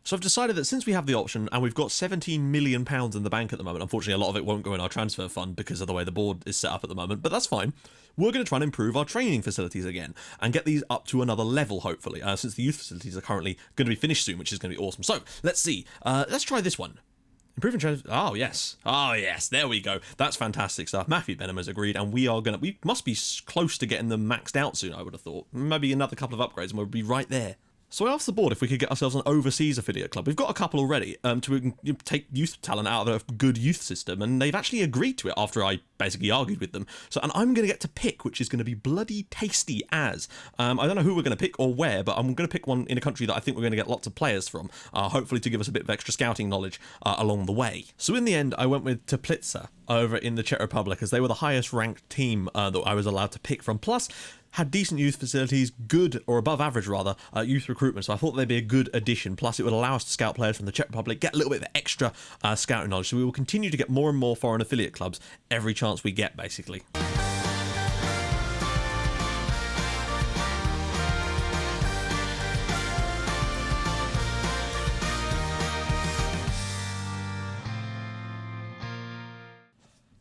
So I've decided that since we have the option and we've got £17 million in the bank at the moment, unfortunately a lot of it won't go in our transfer fund because of the way the board is set up at the moment, but that's fine. We're going to try and improve our training facilities again and get these up to another level, hopefully, since the youth facilities are currently going to be finished soon, which is going to be awesome. So let's see. Let's try this one. Improving trends. Oh yes, there we go. That's fantastic stuff. Matthew Benham has agreed, and we must be close to getting them maxed out soon, I would have thought. Maybe another couple of upgrades and we'll be right there. So I asked the board if we could get ourselves an overseas affiliate club. We've got a couple already to take youth talent out of a good youth system, and they've actually agreed to it after I basically argued with them. And I'm going to get to pick, which is going to be bloody tasty as. I don't know who we're going to pick or where, but I'm going to pick one in a country that I think we're going to get lots of players from, hopefully to give us a bit of extra scouting knowledge along the way. So in the end, I went with Teplice over in the Czech Republic, as they were the highest ranked team that I was allowed to pick from. Plus, had decent youth facilities, good, or above average rather, youth recruitment, so I thought they'd be a good addition. Plus it would allow us to scout players from the Czech Republic, get a little bit of extra scouting knowledge, so we will continue to get more and more foreign affiliate clubs every chance we get, basically.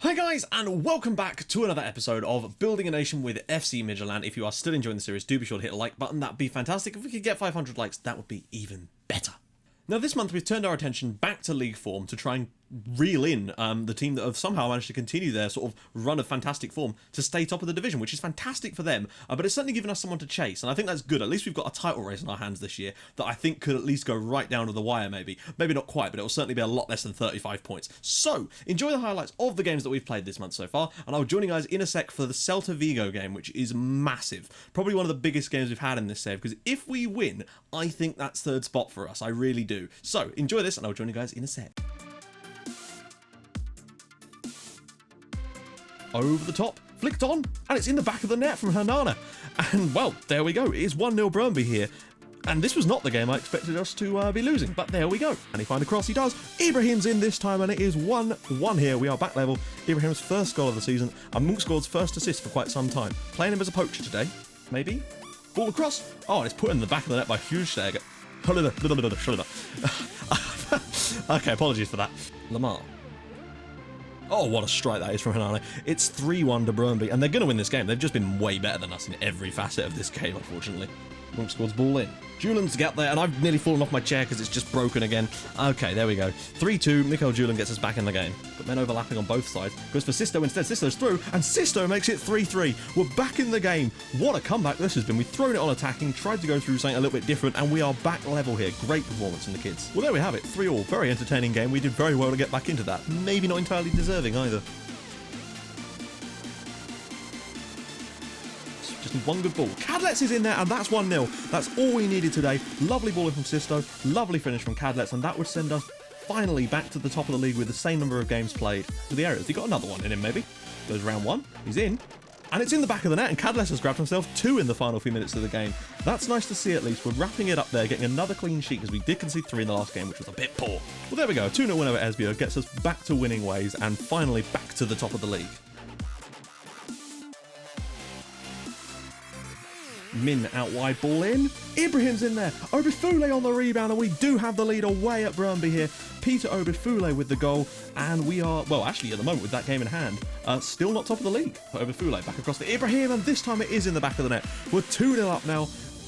Hi guys, and welcome back to another episode of Building a Nation with FC Midtjylland. If you are still enjoying the series, do be sure to hit the like button. That'd be fantastic. If we could get 500 likes, that would be even better. Now this month we've turned our attention back to league form to try and reel in the team that have somehow managed to continue their sort of run of fantastic form to stay top of the division, which is fantastic for them, but it's certainly given us someone to chase, and I think that's good. At least we've got a title race in our hands this year that I think could at least go right down to the wire, maybe not quite, but it will certainly be a lot less than 35 points. So enjoy the highlights of the games that we've played this month so far, and I'll join you guys in a sec for the Celta Vigo game, which is massive, probably one of the biggest games we've had in this save, because if we win, I think that's third spot for us. I really do. So enjoy this, and I'll join you guys in a sec. Over the top, flicked on, and it's in the back of the net from Hernana. And, well, there we go. It is 1-0 Burnley here. And this was not the game I expected us to be losing, but there we go. And he finds a cross, he does. Ibrahim's in this time, and it is 1-1 here. We are back level. Ibrahim's first goal of the season, and Munksgaard's first assist for quite some time. Playing him as a poacher today, maybe. Ball across. Oh, and it's put in the back of the net by Hugesteger. Okay, apologies for that. Lamar. Oh, what a strike that is from Hernana. It's 3-1 to Burnley, and they're going to win this game. They've just been way better than us in every facet of this game, unfortunately. Munksgaard's ball in. Julian's got there, and I've nearly fallen off my chair because it's just broken again. Okay, there we go. 3-2, Mikael Julian gets us back in the game. But men overlapping on both sides. Goes for Sisto instead. Sisto's through, and Sisto makes it 3-3. We're back in the game. What a comeback this has been. We've thrown it on attacking, tried to go through something a little bit different, and we are back level here. Great performance from the kids. Well, there we have it. 3-3. Very entertaining game. We did very well to get back into that. Maybe not entirely deserving either. Just one good ball. Cadlets is in there, and that's 1-0. That's all we needed today. Lovely ball in from Sisto, lovely finish from Cadlets, and that would send us finally back to the top of the league with the same number of games played for the areas. He got another one in him, maybe. Goes round one. He's in. And it's in the back of the net, and Cadlets has grabbed himself 2 in the final few minutes of the game. That's nice to see at least. We're wrapping it up there, getting another clean sheet, because we did concede 3 in the last game, which was a bit poor. Well, there we go. 2-0 win over Esbjerg gets us back to winning ways, and finally back to the top of the league. Min out wide, ball in. Ibrahim's in there. Obifule on the rebound, and we do have the lead away at Burnley here. Peter Obifule with the goal, and we are, well, actually at the moment with that game in hand, still not top of the league. Obifule back across to Ibrahim, and this time it is in the back of the net. We're 2-0 up now.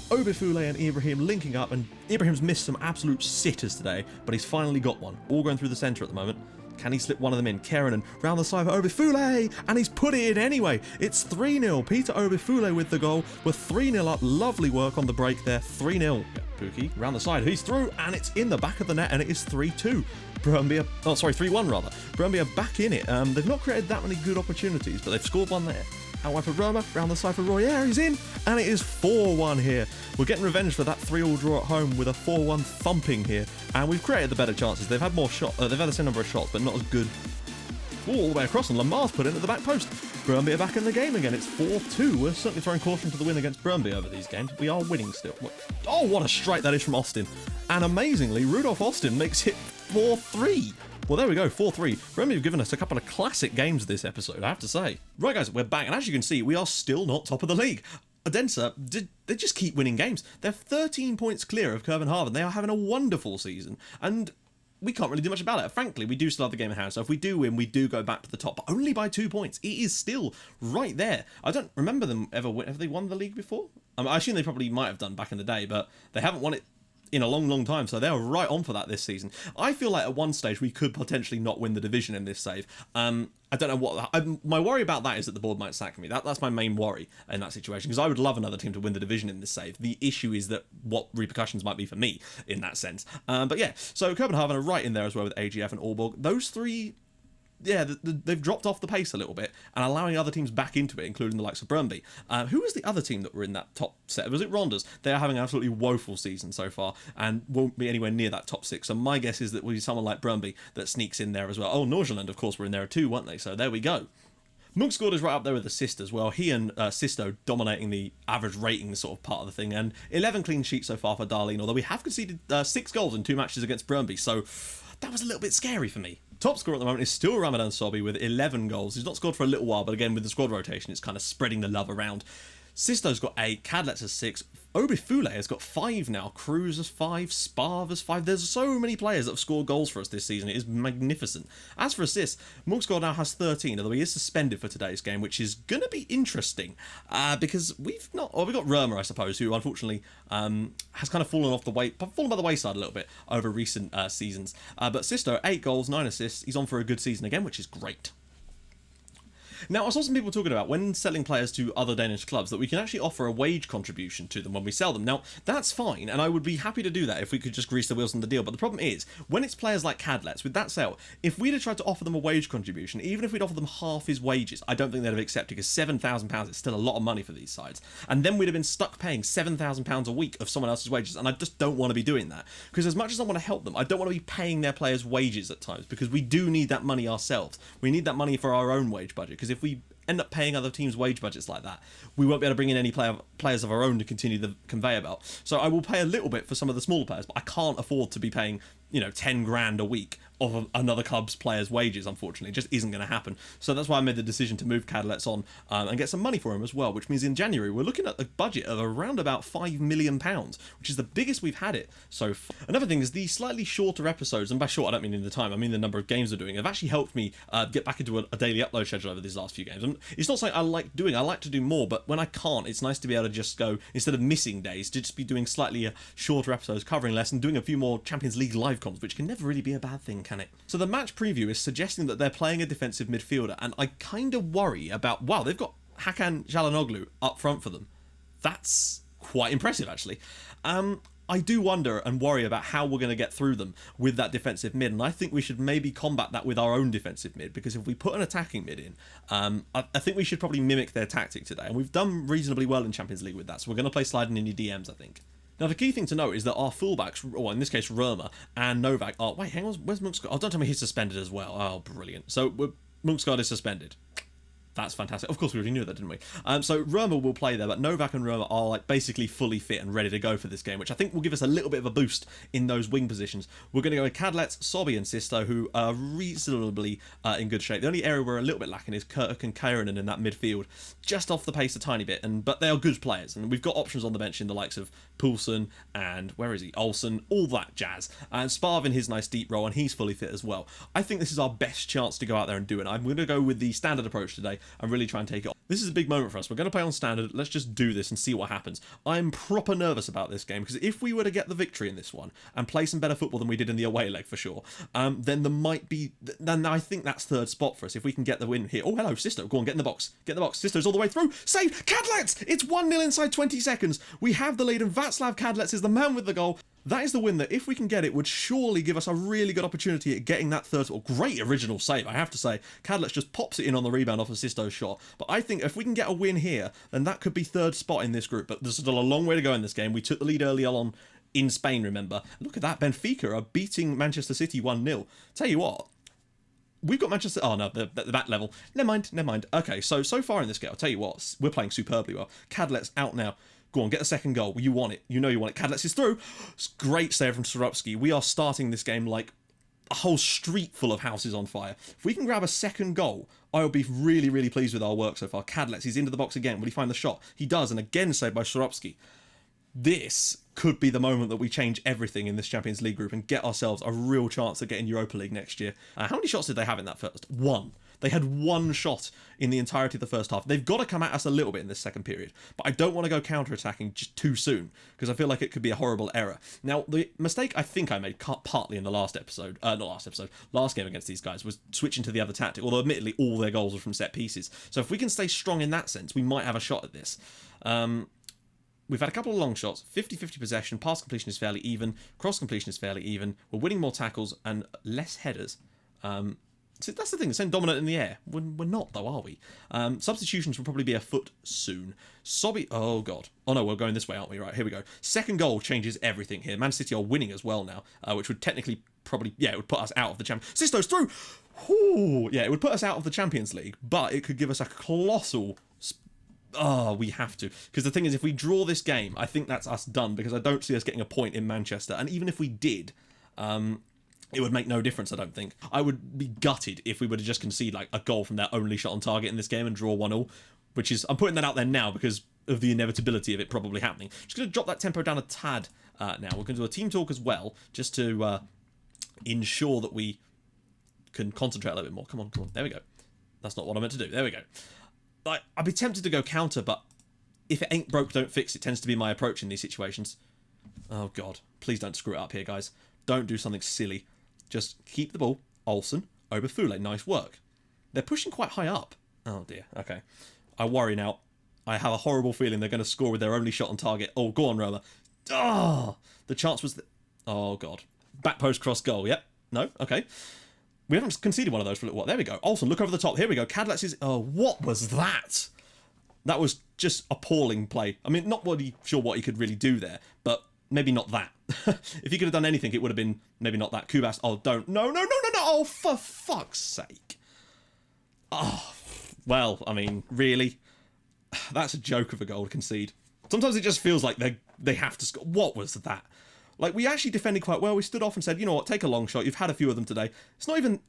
Obifule and Ibrahim linking up, and Ibrahim's missed some absolute sitters today, but he's finally got one. All going through the centre at the moment. Can he slip one of them in? Keranen round the side for Obifule, and he's put it in anyway. It's 3-0. Peter Obifule with the goal. We're 3-0 up. Lovely work on the break there. 3-0. Pookie round the side. He's through, and it's in the back of the net, and it is 3-2. Brøndby are, 3-1 rather. Brøndby are back in it. They've not created that many good opportunities, but they've scored one there. Out wide for Roma, round the side for Royer, he's in, and it is 4-1 here. We're getting revenge for that 3-3 draw at home with a 4-1 thumping here, and we've created the better chances. They've had more shots, they've had the same number of shots, but not as good. All the way across, and Lamar's put in at the back post. Brøndby are back in the game again. It's 4-2. We're certainly throwing caution to the win against Brøndby over these games. We are winning still. Oh, what a strike that is from Austin. And amazingly, Rudolf Austin makes it 4-3. Well, there we go, 4-3. Brøndby have given us a couple of classic games this episode, I have to say. Right, guys, we're back, and as you can see, we are still not top of the league. Odense, they just keep winning games. They're 13 points clear of Copenhagen. They are having a wonderful season, and we can't really do much about it. Frankly, we do still have the game in hand, so if we do win, we do go back to the top, but only by 2 points. It is still right there. I don't remember them ever win. Have they won the league before? I assume they probably might have done back in the day, but they haven't won it in a long time, so they're right on for that this season. I feel like at one stage we could potentially not win the division in this save. I don't know what my worry about that is that the board might sack me. That's my main worry in that situation, because I would love another team to win the division in this save. The issue is that what repercussions might be for me in that sense. But yeah, so Copenhagen are right in there as well with AGF and Aalborg. Those three, yeah, they've dropped off the pace a little bit and allowing other teams back into it, including the likes of Burnley. Who was the other team that were in that top set? Was it Rondas? They are having an absolutely woeful season so far and won't be anywhere near that top 6. So my guess is that we'll be someone like Burnley that sneaks in there as well. Oh, Nordsjælland, of course, were in there too, weren't they? So there we go. Munksgaard is right up there with assist as well. He and Sisto dominating the average rating sort of part of the thing. And 11 clean sheets so far for Darlene, although we have conceded 6 goals in 2 matches against Brøndby. So that was a little bit scary for me. Top scorer at the moment is still Ramadan Sobhi with 11 goals. He's not scored for a little while, but again, with the squad rotation, it's kind of spreading the love around. Sisto's got 8, Cadlet's has 6, Obifule has got 5 now, Cruz has 5, Sparv has 5. There's so many players that have scored goals for us this season. It is magnificent. As for assists, Munksgaard now has 13, although he is suspended for today's game, which is going to be interesting because we've got Römer, I suppose, who unfortunately has kind of fallen by the wayside a little bit over recent seasons. But Sisto, 8 goals, 9 assists. He's on for a good season again, which is great. Now, I saw some people talking about when selling players to other Danish clubs that we can actually offer a wage contribution to them when we sell them. Now, that's fine, and I would be happy to do that if we could just grease the wheels on the deal. But the problem is, when it's players like Cadlets, with that sale, if we'd have tried to offer them a wage contribution, even if we'd offer them half his wages, I don't think they'd have accepted, because £7,000 is still a lot of money for these sides. And then we'd have been stuck paying £7,000 a week of someone else's wages, and I just don't want to be doing that. Because as much as I want to help them, I don't want to be paying their players' wages at times, because we do need that money ourselves. We need that money for our own wage budget, because if we end up paying other teams' wage budgets like that, we won't be able to bring in any players of our own to continue the conveyor belt. So I will pay a little bit for some of the smaller players, but I can't afford to be paying 10 grand a week of another club's players' wages. Unfortunately, it just isn't going to happen. So that's why I made the decision to move Cadlets on and get some money for him as well, which means in January we're looking at a budget of around about £5 million, which is the biggest we've had it so far. Another thing is the slightly shorter episodes, and by short I don't mean in the time, I mean the number of games we're doing, have actually helped me get back into a daily upload schedule over these last few games. And it's not something I like doing. I like to do more, but when I can't, it's nice to be able to just go, instead of missing days, to just be doing slightly shorter episodes, covering less, and doing a few more Champions League live comms, which can never really be a bad thing, can it? So the match preview is suggesting that they're playing a defensive midfielder, and I kind of worry about, wow, they've got Hakan Çalhanoğlu up front for them. That's quite impressive, actually. I do wonder and worry about how we're going to get through them with that defensive mid, and I think we should maybe combat that with our own defensive mid, because if we put an attacking mid in, I think we should probably mimic their tactic today, and we've done reasonably well in Champions League with that, so we're going to play sliding in your DMs, I think. Now, the key thing to note is that our fullbacks, or in this case, Römer and Novak, are... Wait, hang on, where's Munksgaard? Oh, don't tell me he's suspended as well. Oh, brilliant. So, Munksgaard is suspended. That's fantastic. Of course, we already knew that, didn't we? So Römer will play there, but Novak and Römer are basically fully fit and ready to go for this game, which I think will give us a little bit of a boost in those wing positions. We're going to go with Cadlets, Sobhi and Sisto, who are reasonably in good shape. The only area we're a little bit lacking is Kirk and Kairanen in that midfield, just off the pace a tiny bit, but they are good players, and we've got options on the bench in the likes of Poulsen and, where is he, Olsen, all that jazz, and Sparv in his nice deep role, and he's fully fit as well. I think this is our best chance to go out there and do it. I'm going to go with the standard approach today and really try and take it on. This is a big moment for us. We're going to play on standard. Let's just do this and see what happens. I'm proper nervous about this game, because if we were to get the victory in this one and play some better football than we did in the away leg for sure, then I think that's third spot for us if we can get the win here. Oh, hello, Sisto. Go on, get in the box. Get in the box. Sisto's all the way through. Save! Cadlets! It's 1-0 inside 20 seconds. We have the lead, and Václav Cadlets is the man with the goal. That is the win that, if we can get it, would surely give us a really good opportunity at getting that third spot. Great original save, I have to say. Cadlets just pops it in on the rebound off of Sisto's shot. But I think if we can get a win here, then that could be third spot in this group. But there's still a long way to go in this game. We took the lead early on in Spain, remember. Look at that. Benfica are beating Manchester City 1-0. Tell you what. We've got Manchester... Oh, no, the back level. Never mind. Okay, so far in this game, I'll tell you what. We're playing superbly well. Cadlet's out now. Go on, get the second goal. You want it. You know you want it. Cadlets is through. Great save from Sorowski. We are starting this game like a whole street full of houses on fire. If we can grab a second goal, I will be really, really pleased with our work so far. Kadlec, he's into the box again. Will he find the shot? He does, and again saved by Swarovski. This could be the moment that we change everything in this Champions League group and get ourselves a real chance of getting Europa League next year. How many shots did they have in that first? One. They had one shot in the entirety of the first half. They've got to come at us a little bit in this second period, but I don't want to go counter-attacking just too soon because I feel like it could be a horrible error. Now, the mistake I think I made partly in the last game against these guys was switching to the other tactic, although admittedly all their goals were from set pieces. So if we can stay strong in that sense, we might have a shot at this. We've had a couple of long shots, 50-50 possession, pass completion is fairly even, cross completion is fairly even, we're winning more tackles and less headers. So that's the thing, it's dominant in the air. We're not though, are we? Substitutions will probably be afoot soon. Sobby, oh god. Oh no, we're going this way, aren't we? Right, here we go. Second goal changes everything here. Man City are winning as well now, which would technically probably, yeah, it would put us out of the Champions. Sisto's through! Ooh, yeah, it would put us out of the Champions League, but it could give us a colossal... Oh, we have to. Because the thing is, if we draw this game, I think that's us done, because I don't see us getting a point in Manchester. And even if we did, it would make no difference, I don't think. I would be gutted if we were to just concede like a goal from their only shot on target in this game and draw 1-1, which is, I'm putting that out there now because of the inevitability of it probably happening. Just going to drop that tempo down a tad now. We're going to do a team talk as well, just to ensure that we can concentrate a little bit more. Come on, come on. There we go. That's not what I meant to do. There we go. Like, I'd be tempted to go counter, but if it ain't broke, don't fix it tends to be my approach in these situations. Oh, God. Please don't screw it up here, guys. Don't do something silly. Just keep the ball. Olsen, Oberfule, nice work. They're pushing quite high up. Oh, dear. Okay. I worry now. I have a horrible feeling they're going to score with their only shot on target. Oh, go on, Roma. Oh, the chance was... Oh, God. Back post cross goal. Yep. No? Okay. We haven't conceded one of those for a little while. There we go. Olsen, look over the top. Here we go. Kadlec is... Oh, what was that? That was just appalling play. I mean, not really sure what he could really do there, but maybe not that. If he could have done anything, it would have been maybe not that. Kubas, oh, don't. No, no, no, no, no. Oh, for fuck's sake. Oh, well, I mean, really? That's a joke of a goal to concede. Sometimes it just feels like they have to score. What was that? Like, we actually defended quite well. We stood off and said, you know what, take a long shot. You've had a few of them today. It's not even...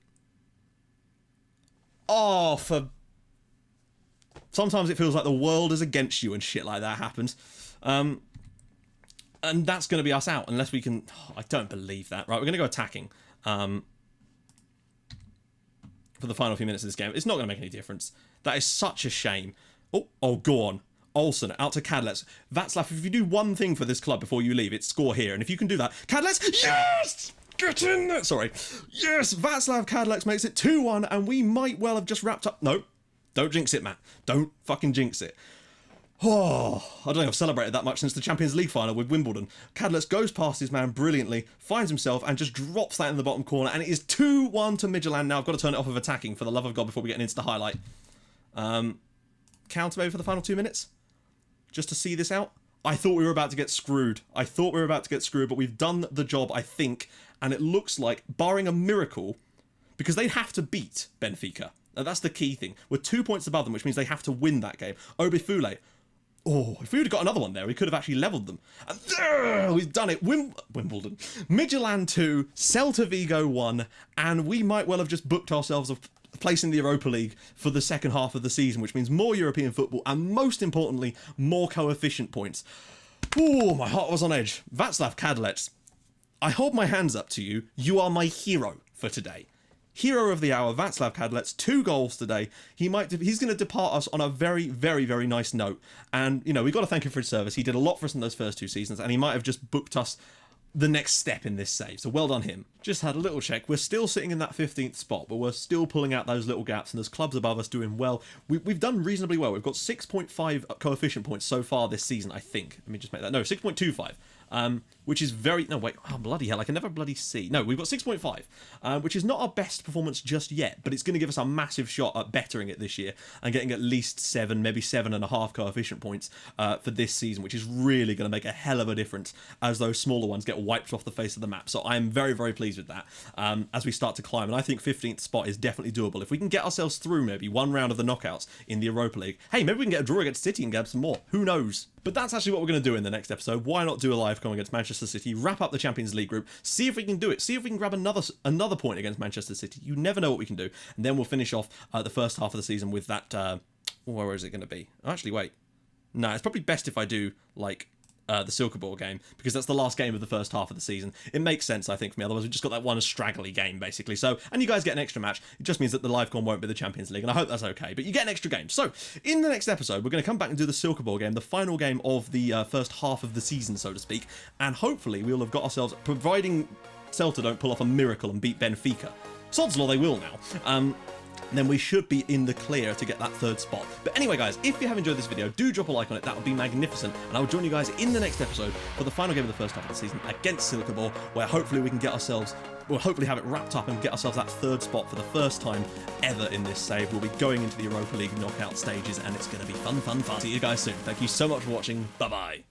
Oh, for... Sometimes it feels like the world is against you and shit like that happens. And that's going to be us out unless we can... Oh, I don't believe that. Right, we're going to go attacking for the final few minutes of this game. It's not going to make any difference. That is such a shame. Oh, go on. Olsen, out to Kadlec. Václav, if you do one thing for this club before you leave, it's score here. And if you can do that... Kadlec! Yes! Get in there! Sorry. Yes! Václav Kadlec makes it 2-1, and we might well have just wrapped up... No. Don't jinx it, Matt. Don't fucking jinx it. Oh, I don't think I've celebrated that much since the Champions League final with Wimbledon. Kadlec goes past his man brilliantly, finds himself, and just drops that in the bottom corner. And it is 2-1 to Midtjylland now. I've got to turn it off of attacking, for the love of God, before we get an instant highlight. Counter maybe for the final 2 minutes? Just to see this out. I thought we were about to get screwed. But we've done the job, I think. And it looks like, barring a miracle, because they'd have to beat Benfica. Now, that's the key thing. We're 2 points above them, which means they have to win that game. Oberfule. Oh, if we would have got another one there, we could have actually levelled them. And there, we've done it. Wimbledon. Midtjylland 2, Celta Vigo 1, and we might well have just booked ourselves a place in the Europa League for the second half of the season, which means more European football and, most importantly, more coefficient points. Oh, my heart was on edge. Václav Kadlec, I hold my hands up to you. You are my hero for today. Hero of the hour, Václav Kadlec, 2 goals today. He's going to depart us on a very, very, very nice note. And, you know, we've got to thank him for his service. He did a lot for us in those first 2 seasons, and he might have just booked us the next step in this save. So well done him. Just had a little check. We're still sitting in that 15th spot, but we're still pulling out those little gaps, and there's clubs above us doing well. We've done reasonably well. We've got 6.5 coefficient points so far this season, I think. Let me just make that. No, 6.25. Which is very... No, wait. Oh, bloody hell. I can never bloody see. No, we've got 6.5, which is not our best performance just yet, but it's going to give us a massive shot at bettering it this year and getting at least 7, maybe 7.5 coefficient points for this season, which is really going to make a hell of a difference as those smaller ones get wiped off the face of the map. So I'm very, very pleased with that as we start to climb. And I think 15th spot is definitely doable. If we can get ourselves through maybe one round of the knockouts in the Europa League, hey, maybe we can get a draw against City and grab some more. Who knows? But that's actually what we're going to do in the next episode. Why not do a live com against Manchester City, wrap up the Champions League group, see if we can do it, see if we can grab another point against Manchester City. You never know what we can do. And then we'll finish off the first half of the season with that, where is it going to be? Actually, wait. No, it's probably best if I do, like, the Silkeborg Ball game, because that's the last game of the first half of the season. It makes sense, I think, for me. Otherwise, we've just got that one straggly game, basically. So, and you guys get an extra match. It just means that the live con won't be the Champions League, and I hope that's okay. But you get an extra game. So, in the next episode, we're going to come back and do the Silkeborg Ball game, the final game of the first half of the season, so to speak. And hopefully, we'll have got ourselves, providing Celta don't pull off a miracle and beat Benfica. Sod's law, they will now. Then we should be in the clear to get that third spot. But anyway, guys, if you have enjoyed this video, do drop a like on it. That would be magnificent. And I will join you guys in the next episode for the final game of the first half of the season against Silkeborg, where hopefully we can get ourselves, we'll hopefully have it wrapped up and get ourselves that third spot for the first time ever in this save. We'll be going into the Europa League knockout stages, and it's going to be fun. See you guys soon. Thank you so much for watching. Bye-bye.